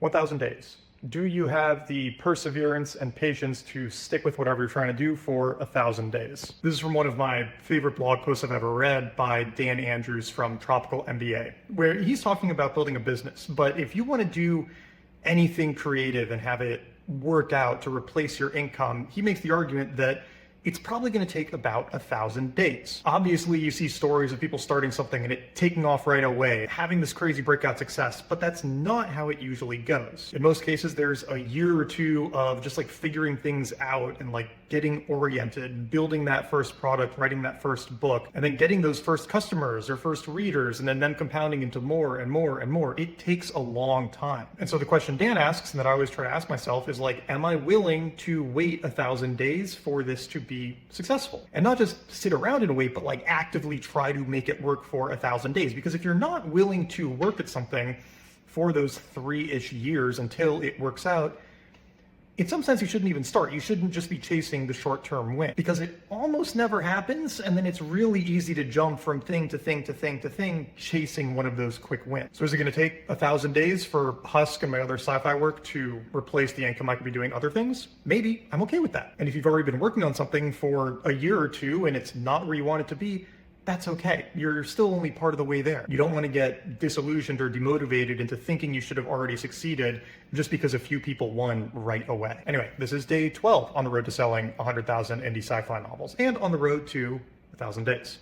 1,000 days. Do you have the perseverance and patience to stick with whatever you're trying to do for 1,000 days? This is from one of my favorite blog posts I've ever read by Dan Andrews from Tropical MBA, where he's talking about building a business. But if you want to do anything creative and have it work out to replace your income, he makes the argument that it's probably going to take about 1,000 days. Obviously, you see stories of people starting something and it taking off right away, having this crazy breakout success, but that's not how it usually goes. In most cases, there's a year or two of just like figuring things out and like getting oriented, building that first product, writing that first book, and then getting those first customers or first readers, and then them compounding into more and more and more. It takes a long time. And so the question Dan asks, and that I always try to ask myself, is like, am I willing to wait 1,000 days for this to be successful? And not just sit around and wait, but like actively try to make it work for 1,000 days. Because if you're not willing to work at something for those 3-ish years until it works out, in some sense, you shouldn't even start. You shouldn't just be chasing the short-term win, because it almost never happens, and then it's really easy to jump from thing to thing to thing to thing, chasing one of those quick wins. So is it going to take 1,000 days for Husk and my other sci-fi work to replace the income I could be doing other things? Maybe. I'm okay with that. And if you've already been working on something for a year or two and it's not where you want it to be, that's okay. You're still only part of the way there. You don't want to get disillusioned or demotivated into thinking you should have already succeeded just because a few people won right away. Anyway, this is day 12 on the road to selling 100,000 indie sci-fi novels and on the road to 1,000 days.